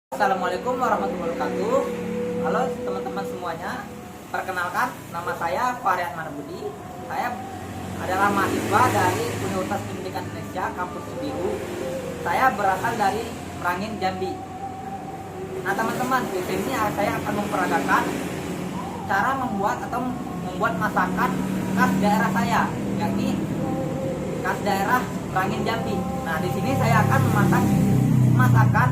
Assalamualaikum warahmatullahi wabarakatuh. Halo teman-teman semuanya. Perkenalkan, nama saya Farian Manabudi. Saya adalah mahasiswa dari Universitas Pendidikan Indonesia Kampus Biru. Saya berasal dari Merangin, Jambi. Nah teman-teman, di sini saya akan memperagakan cara membuat masakan khas daerah saya, yakni khas daerah Merangin, Jambi. Nah di sini saya akan memasak masakan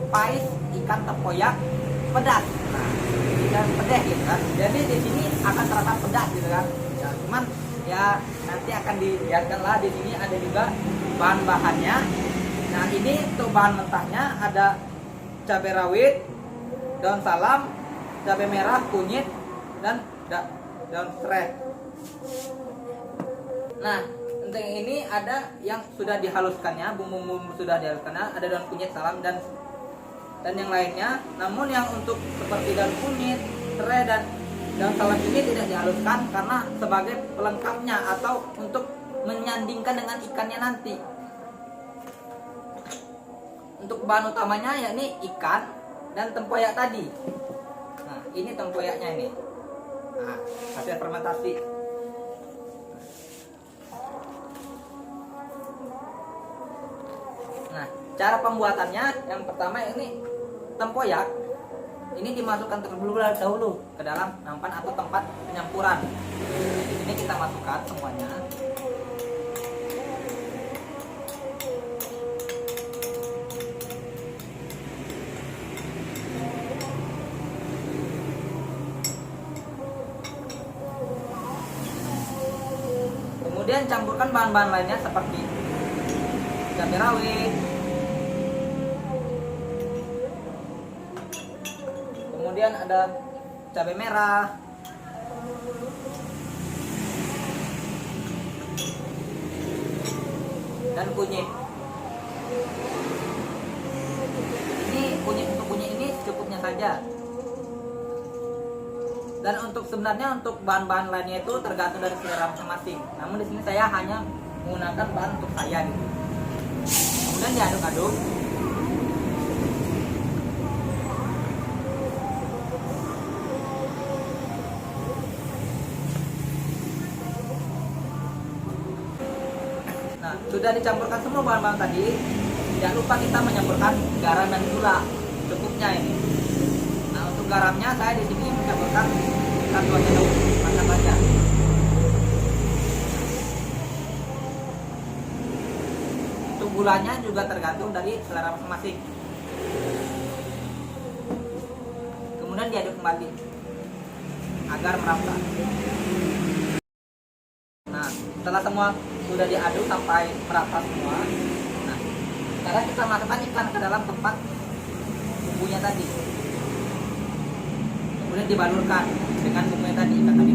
pais ikan tempoyak pedas. Nah, ikan pedas gitu kan. Jadi di sini akan terasa pedas gitu kan. Ya, cuman ya nanti akan dilihatkan lah, di sini ada juga bahan-bahannya. Nah, ini untuk bahan mentahnya ada cabai rawit, daun salam, cabai merah, kunyit, dan daun serai. Nah, untuk ini ada yang sudah dihaluskannya, bumbu-bumbu sudah dihaluskannya, ada daun kunyit, salam, dan yang lainnya. Namun yang untuk seperti daun kunyit, serai, dan daun salam ini tidak dihaluskan karena sebagai pelengkapnya atau untuk menyandingkan dengan ikannya nanti. Untuk bahan utamanya yakni ikan dan tempoyak tadi. Nah, ini tempoyaknya ini. Nah, hasil fermentasi. Nah, cara pembuatannya yang pertama ini tempoyak ini dimasukkan terlebih dahulu ke dalam nampan atau tempat penyampuran. Di sini kita masukkan semuanya. Kemudian campurkan bahan-bahan lainnya seperti cabai rawit, kemudian ada cabai merah, dan kunyit. Ini untuk kunyit ini cukupnya saja. Dan untuk sebenarnya untuk bahan-bahan lainnya itu tergantung dari selera masing-masing. Namun di sini saya hanya menggunakan bahan untuk saya gitu. Kemudian diaduk-aduk. Nah, sudah dicampurkan semua bahan-bahan tadi. Jangan lupa kita mencampurkan garam dan gula cukupnya ini. Nah, untuk garamnya saya di sini mencampurkan 1 sendok makan saja. Untuk gulanya juga tergantung dari selera masing-masing. Kemudian diaduk kembali agar merata. Nah, setelah semua sudah diaduk sampai merata semua, nah sekarang kita masukkan ikan ke dalam tempat bumbunya tadi. Kemudian dibalurkan dengan bumbunya tadi, ikan tadi.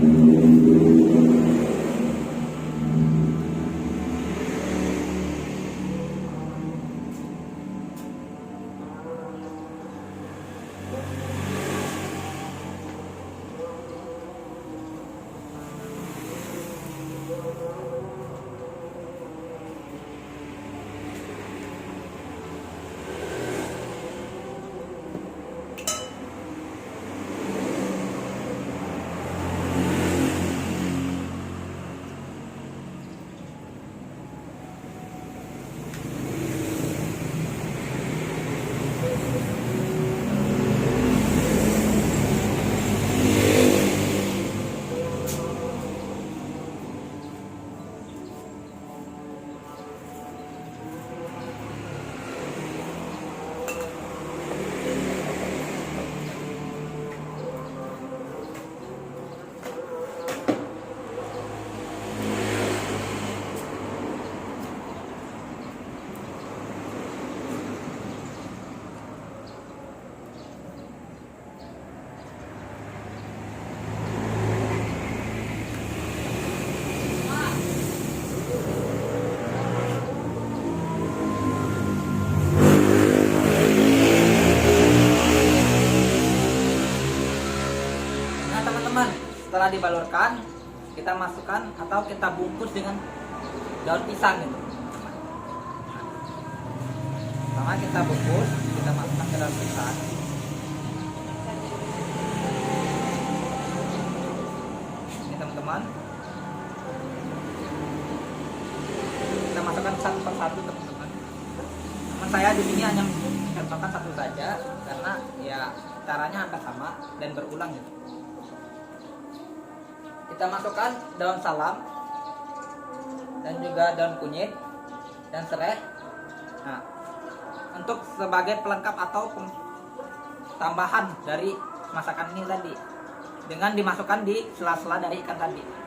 Setelah dibalurkan, kita masukkan atau kita bungkus dengan daun pisang gitu. Pertama kita bungkus kita masukkan ke dalam pisang. Ini teman-teman, kita masukkan satu persatu teman-teman. Namun saya di sini hanya mencontohkan satu saja karena ya caranya hampir sama dan berulang gitu. Kita masukkan daun salam dan juga daun kunyit dan serai. Nah, untuk sebagai pelengkap atau tambahan dari masakan ini tadi, dengan dimasukkan di sela-sela dari ikan tadi.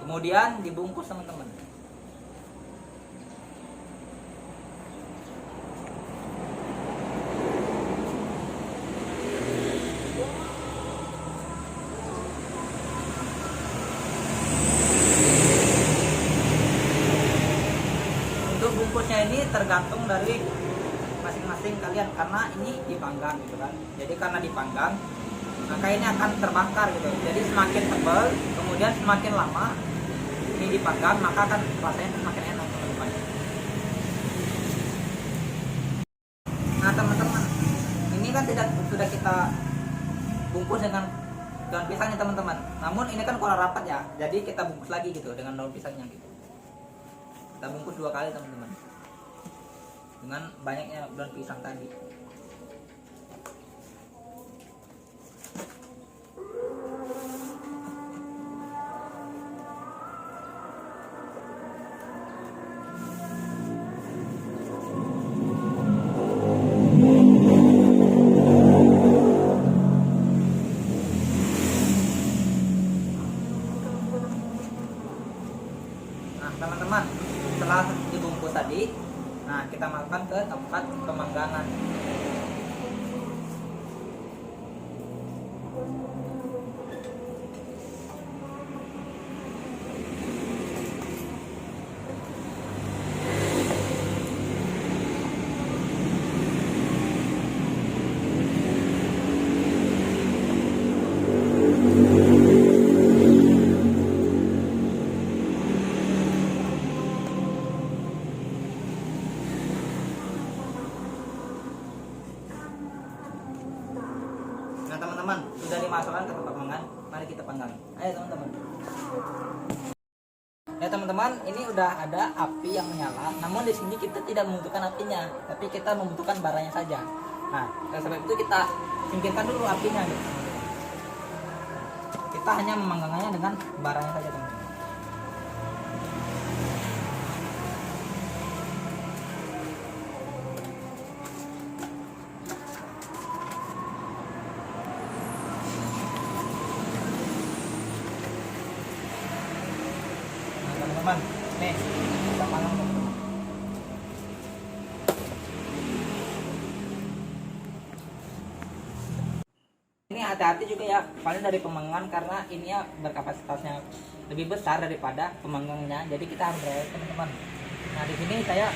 Kemudian dibungkus teman-teman. Untuk bungkusnya ini tergantung dari masing-masing kalian karena ini dipanggang gitu kan. Jadi karena dipanggang maka ini akan terbakar gitu. Jadi semakin tebal, kemudian semakin lama ini dipanggang maka akan rasanya semakin enak teman-teman. Nah teman-teman, ini kan sudah kita bungkus dengan daun pisangnya teman-teman. Namun ini kan kurang rapat ya, jadi kita bungkus lagi gitu dengan daun pisangnya gitu. Kita bungkus 2 kali teman-teman dengan banyaknya daun pisang tadi. Teman-teman, setelah dibungkus tadi, nah kita masukkan ke tempat pemanggangan. Nah teman-teman, sudah dimasukkan ke tempat pemanggangan, mari kita panggang. Ayo teman-teman. Ya teman-teman, ini udah ada api yang menyala. Namun di sini kita tidak membutuhkan apinya, tapi kita membutuhkan baranya saja. Nah, oleh sebab itu kita singkirkan dulu apinya. Gitu. Kita hanya memanggangnya dengan baranya saja teman-teman. Teman, nih kita panggang teman-teman. Ini hati-hati juga ya, paling dari pemanggangan karena ini ya berkapasitasnya lebih besar daripada pemanggangnya, jadi kita harus berhati teman-teman. Nah di sini saya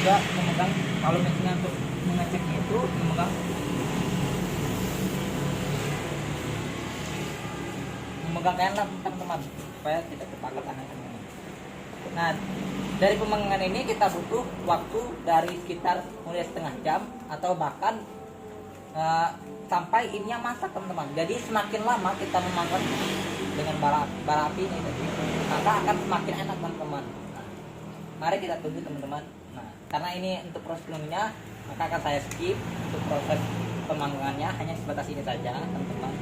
juga memegang, kalau misalnya untuk mengeceknya itu memegang kain lah teman-teman supaya tidak terpakai tangan teman-teman. Nah, dari pemanggangan ini kita butuh waktu dari sekitar mulai setengah jam atau bahkan sampai ininya masak teman-teman. Jadi semakin lama kita memanggang dengan bara api ini, maka akan semakin enak teman-teman. Nah, mari kita tunggu teman-teman. Nah, karena ini untuk proses filmnya, maka akan saya skip untuk proses pemanggangannya, hanya sebatas ini saja teman-teman.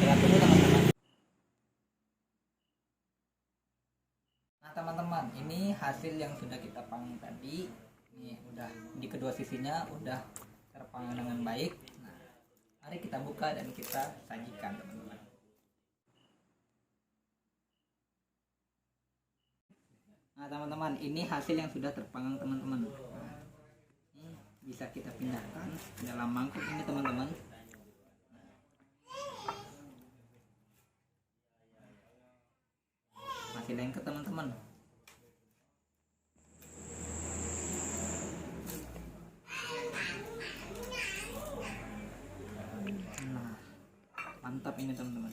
Kita tunggu teman-teman. Teman-teman, ini hasil yang sudah kita panggang tadi. Ini udah di kedua sisinya udah terpanggang dengan baik. Nah, mari kita buka dan kita sajikan teman-teman. Nah Nah teman-teman, ini hasil yang sudah terpanggang teman-teman. Nah, ini bisa kita pindahkan ke dalam mangkuk ini teman-teman. Masih lengket teman-teman. Nah, mantap ini teman-teman.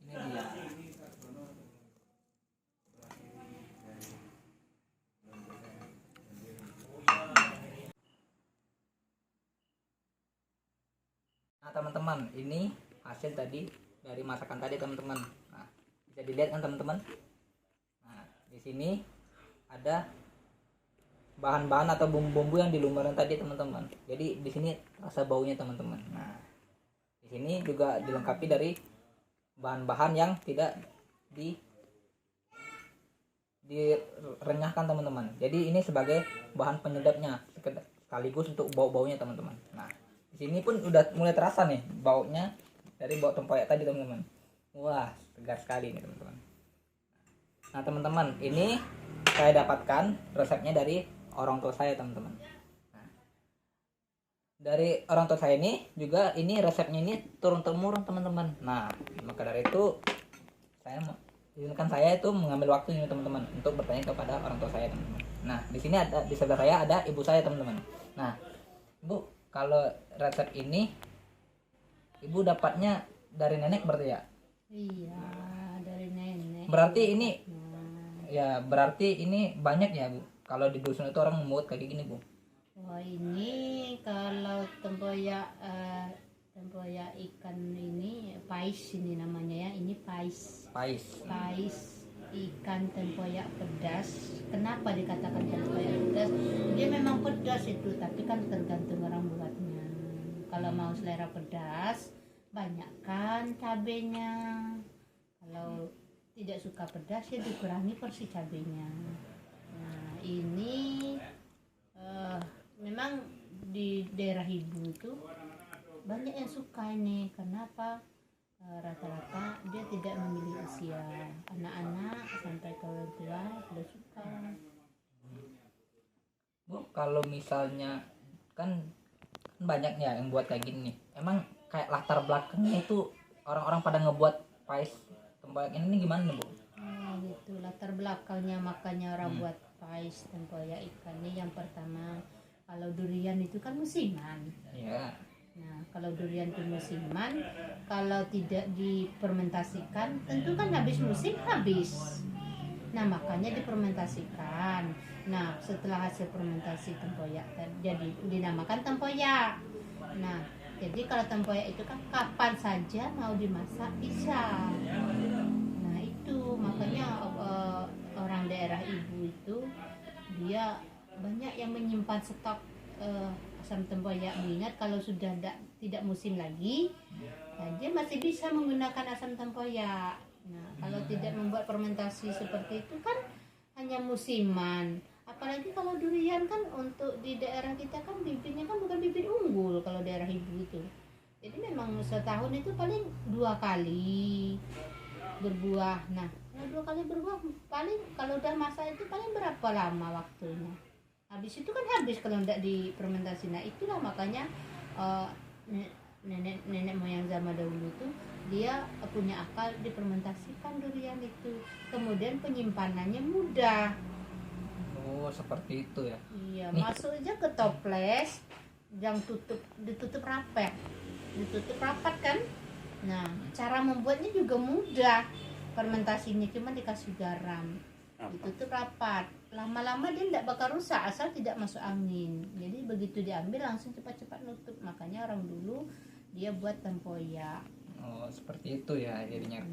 Ini dia. Nah teman-teman, ini hasil tadi dari masakan tadi teman-teman. Nah, bisa dilihat kan teman-teman. Nah, di sini ada bahan-bahan atau bumbu-bumbu yang dilumurkan tadi teman-teman. Jadi di sini rasa baunya teman-teman. Nah, di sini juga dilengkapi dari bahan-bahan yang tidak direnyahkan teman-teman. Jadi ini sebagai bahan penyedapnya sekaligus untuk bau-baunya teman-teman. Nah, di sini pun udah mulai terasa nih baunya dari bau tempoyak tadi teman-teman. Wah, segar sekali nih teman-teman. Nah teman-teman, ini saya dapatkan resepnya dari orang tua saya teman-teman. Nah, dari orang tua saya ini juga ini resepnya ini turun temurun teman-teman. Nah maka dari itu izinkan saya itu mengambil waktu ini teman-teman untuk bertanya kepada orang tua saya teman-teman. Nah di sini ada di sebelah saya ada ibu saya teman-teman. Nah ibu, kalau resep ini ibu dapatnya dari nenek berarti ya? Iya, dari nenek. Berarti ini ya berarti ini banyak ya Bu. Kalau di dusun itu orang membuat kayak gini Bu. Wah, ini kalau tempoyak ikan ini pais ini namanya ya. Ini pais. Pais ikan tempoyak pedas. Kenapa dikatakan tempoyak pedas? Dia memang pedas itu, tapi kan tergantung orang buatnya. Kalau mau selera pedas, banyakkan cabenya. Kalau tidak suka pedas ya dikurangi porsi cabenya. Nah ini memang di daerah ibu itu banyak yang suka ini. Kenapa? Rata-rata dia tidak memilih usia, anak-anak sampai ke orang tua sudah suka. Bu, kalau misalnya kan banyaknya yang buat kayak gini nih. Emang kayak latar belakangnya itu orang-orang pada ngebuat pais tempoyak ini gimana Bu? Gitu latar belakangnya makanya orang buat pais tempoyak ikan ini. Yang pertama, kalau durian itu kan musiman. Iya. Nah kalau durian itu musiman, kalau tidak difermentasikan tentu kan habis musim habis. Nah makanya difermentasikan. Nah setelah hasil fermentasi tempoyak jadi dinamakan tempoyak. Nah jadi kalau tempoyak itu kan kapan saja mau dimasak bisa. Nah itu makanya orang daerah ibu itu dia banyak yang menyimpan stok asam tempoyak, mengingat kalau sudah tidak musim lagi, dia masih bisa menggunakan asam tempoyak. Nah kalau tidak membuat fermentasi seperti itu kan hanya musiman. Apalagi kalau durian kan untuk di daerah kita kan bibitnya kan bukan bibit unggul kalau daerah ibu itu. Jadi memang setahun itu paling 2 kali berbuah. Nah, 2 kali berbuah paling kalau udah masa itu paling berapa lama waktunya? Habis itu kan habis kalau tidak difermentasi. Nah, itulah makanya nenek moyang zaman dahulu itu dia punya akal difermentasikan durian itu. Kemudian penyimpanannya mudah. Oh, seperti itu ya. Iya, masuk aja ke toples, yang ditutup rapat. Ditutup rapat kan? Nah, cara membuatnya juga mudah. Fermentasinya cuma dikasih garam. Ditutup rapat. Lama-lama dia tidak bakal rusak asal tidak masuk angin. Jadi begitu diambil langsung cepat-cepat nutup. Makanya orang dulu dia buat tempoyak. Oh, seperti itu ya jadinya.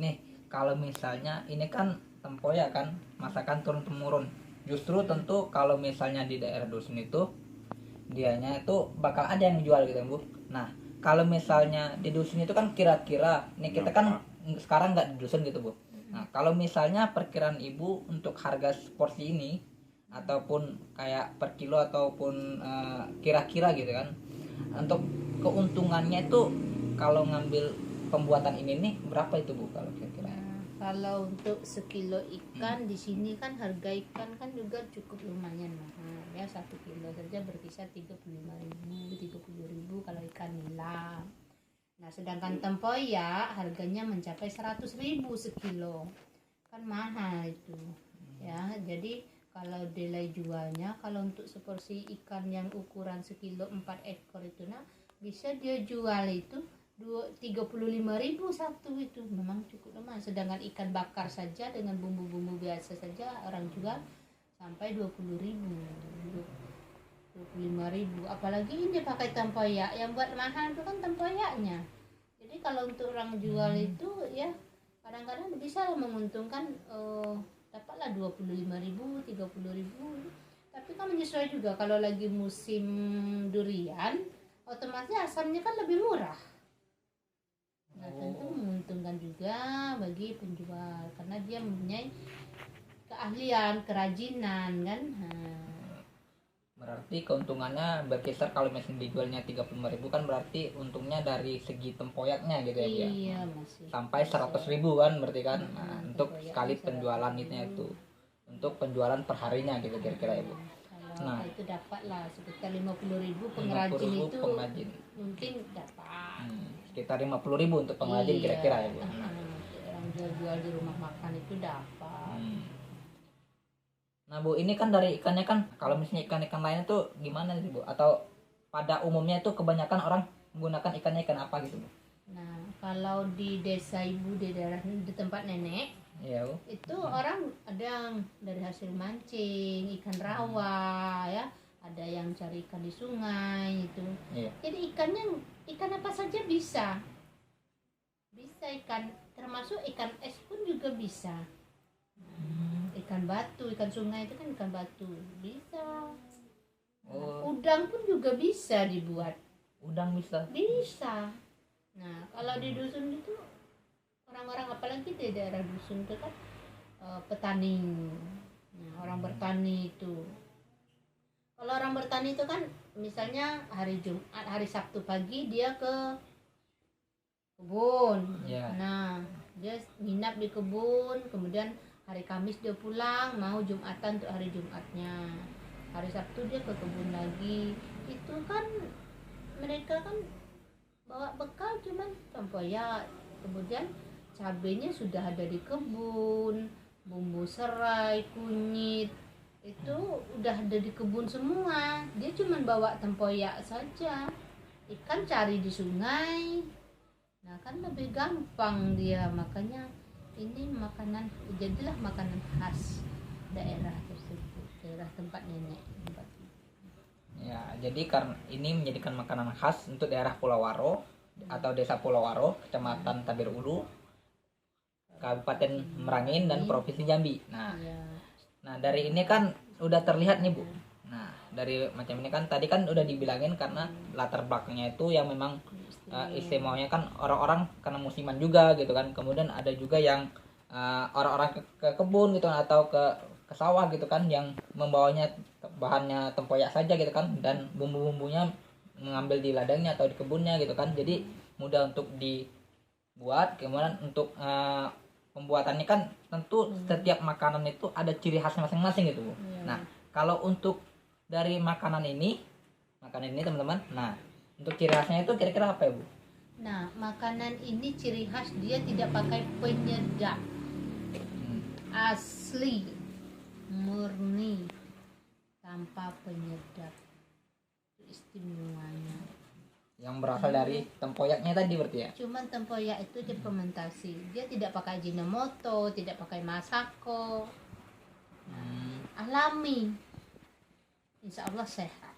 Nih, kalau misalnya ini kan tempoyak kan masakan turun temurun. Justru tentu kalau misalnya di daerah dusun itu dianya itu bakal ada yang jual gitu Bu. Nah kalau misalnya di dusun itu kan kira-kira, nih kita kan sekarang nggak di dusun gitu Bu. Nah kalau misalnya perkiraan Ibu untuk harga porsi ini ataupun kayak per kilo ataupun kira-kira gitu kan, untuk keuntungannya itu kalau ngambil pembuatan ini nih berapa itu Bu kalau kira-kira? Kalau untuk sekilo ikan di sini kan harga ikan kan juga cukup lumayan mahal ya, 1 kilo saja berkisar 35.000 30.000 kalau ikan nila. Nah sedangkan tempoyak harganya mencapai 100.000 sekilo, kan mahal itu ya. Jadi kalau nilai jualnya, kalau untuk seporsi ikan yang ukuran sekilo 4 ekor itu nah bisa dia jual itu 35.000 satu, itu memang cukup lumayan. Sedangkan ikan bakar saja dengan bumbu-bumbu biasa saja orang jual sampai 20.000 25.000, apalagi ini pakai tempoyak. Yang buat mahal itu kan tempoyaknya. Jadi kalau untuk orang jual itu ya kadang-kadang bisa menguntungkan, dapatlah 25.000 30.000. Tapi kan menyesuaikan juga, kalau lagi musim durian otomatis asamnya kan lebih murah. Nah tentu menguntungkan juga bagi penjual karena dia mempunyai keahlian, kerajinan kan. Berarti keuntungannya berkisar kalau misalnya dijualnya 35.000 kan berarti untungnya dari segi tempoyaknya gitu ya Bu ya. Iya, masih Sampai 100.000 kan berarti kan. Nah, untuk sekali penjualan itu untuk penjualan perharinya gitu kira-kira ya Bu. Nah itu dapatlah sekitar 50.000 pengrajin itu pengrajin. mungkin dapat. Sekitar 50.000 untuk pengrajin kira-kira ya Bu. Orang jual-jual di rumah makan itu dapat. Nah Bu, ini kan dari ikannya kan, kalau misalnya ikan-ikan lain itu gimana sih Bu? Atau pada umumnya itu kebanyakan orang menggunakan ikannya ikan apa gitu Bu? Nah kalau di desa ibu, di daerah di tempat nenek, Iya Bu. itu orang ada yang dari hasil mancing ikan rawa ya, ada yang cari ikan di sungai itu. Iya. Jadi ikan apa saja bisa ikan, termasuk ikan es pun juga bisa. Ikan batu, ikan sungai itu kan ikan batu bisa. Udang pun juga bisa dibuat. Udang bisa. Nah kalau di dusun itu orang-orang, apalagi di daerah dusun itu kan petani. Nah, orang bertani itu, kalau orang bertani itu kan misalnya hari Jumat, hari Sabtu pagi dia ke kebun. Nah dia nginap di kebun, kemudian hari Kamis dia pulang, mau Jumatan untuk hari Jumatnya, hari Sabtu dia ke kebun lagi. Itu kan mereka kan bawa bekal cuman tempoyak, kemudian cabenya sudah ada di kebun, bumbu serai, kunyit itu udah ada di kebun semua. Dia cuman bawa tempoyak saja, ikan cari di sungai. Nah kan lebih gampang dia, makanya ini makanan, jadilah makanan khas daerah tersebut, daerah tempat nenek. Ya, jadi karena ini menjadikan makanan khas untuk daerah Pulau Waro atau Desa Pulau Waro, Kecamatan Tabir Ulu, Kabupaten Merangin dan Provinsi Jambi. Nah dari ini kan udah terlihat nih Bu. Nah dari macam ini kan tadi kan udah dibilangin karena latar belakangnya itu yang memang istimewanya kan orang-orang karena musiman juga gitu kan. Kemudian ada juga yang orang-orang ke kebun gitu kan, atau ke sawah gitu kan, yang membawanya bahannya tempoyak saja gitu kan, dan bumbu-bumbunya mengambil di ladangnya atau di kebunnya gitu kan. Jadi mudah untuk dibuat. Kemudian untuk pembuatannya kan tentu setiap makanan itu ada ciri khas masing-masing gitu Bu. Nah kalau untuk dari makanan ini teman-teman, nah untuk ciri khasnya itu kira-kira apa ya Bu? Nah makanan ini ciri khas dia tidak pakai penyedap, asli murni tanpa penyedap, istimewanya. Yang berasal dari tempoyaknya tadi berarti ya? Cuman tempoyak itu difermentasi, dia tidak pakai Ajinomoto, tidak pakai Masako, alami, insya Allah sehat.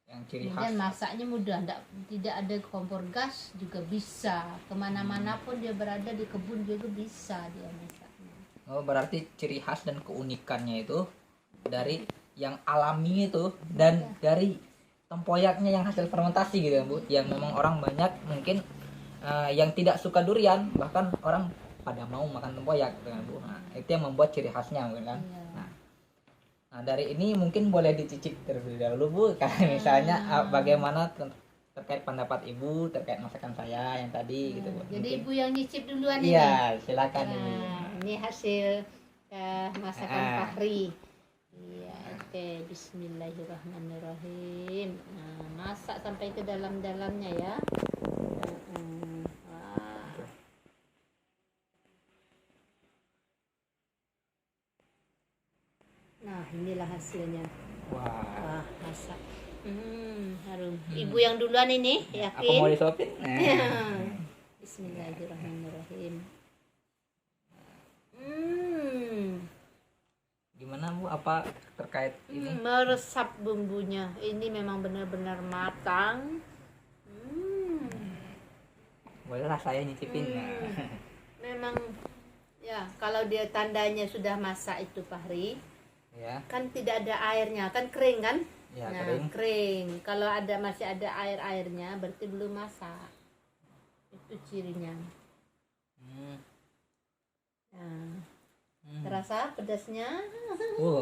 Yang ciri khas. Dan masaknya mudah, tidak ada kompor gas juga bisa, kemana-mana pun dia berada, di kebun juga bisa dia masaknya. Oh berarti ciri khas dan keunikannya itu dari yang alami itu, dan dari tempoyaknya yang hasil fermentasi gitu ya Bu, yang memang orang banyak mungkin yang tidak suka durian, bahkan orang pada mau makan tempoyak gitu kan Bu. Nah, itu yang membuat ciri khasnya mungkin kan. Iya. Nah, dari ini mungkin boleh dicicip terlebih dahulu Bu, kalau misalnya bagaimana terkait pendapat Ibu terkait masakan saya yang tadi gitu Bu. Jadi Mungkin- Ibu yang nyicip duluan ini. Iya, silakan Ibu. Nah, ini hasil masakan Fahri. Iya, oke. Bismillahirrahmanirrahim. Nah, masak sampai ke dalam-dalamnya ya. Wah. Nah, inilah hasilnya. Wah. Wah, masak. Harum. Ibu yang duluan ini, Apa mau yakin? disuapin? Bismillahirrahmanirrahim. Gimana Bu, apa terkait ini? Meresap bumbunya. Ini memang benar-benar matang. Bolehlah saya nyicipin. Memang ya, kalau dia tandanya sudah masak itu Fahri, Ya, kan tidak ada airnya, kan kering kan? ya Nah, kering. kering. Kalau masih ada air-airnya berarti belum masak. Itu cirinya. Hmm. Nah, terasa pedasnya?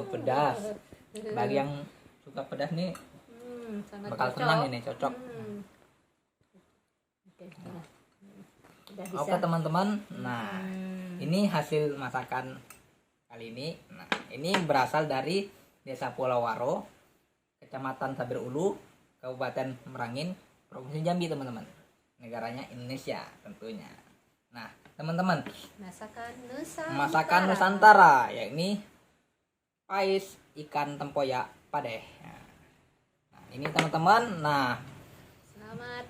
Pedas. Bagi yang suka pedas nih Sangat bakal cocok. senang ini, cocok. Oke, udah bisa. Oke teman-teman, nah ini hasil masakan kali ini. Nah, ini berasal dari Desa Pulau Waro, Kecamatan Sabir Ulu, Kabupaten Merangin, Provinsi Jambi teman-teman. Negaranya Indonesia tentunya. Nah teman-teman, masakan Nusantara yakni pais ikan tempoyak padeh. Nah, ini teman-teman. Nah,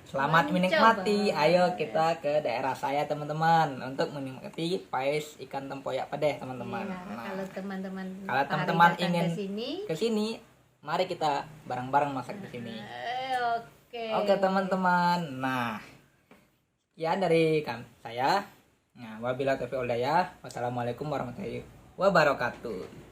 selamat menikmati. Ayo kita ke daerah saya teman-teman untuk menikmati pais ikan tempoyak padeh teman-teman. Iya, Nah, kalau teman-teman ingin ke sini, mari kita bareng-bareng masak di sini. Oke. Oke teman-teman. Nah, sekian dari saya. Nah, wabillahi taufiq wal hidayah. Wassalamualaikum warahmatullahi wabarakatuh.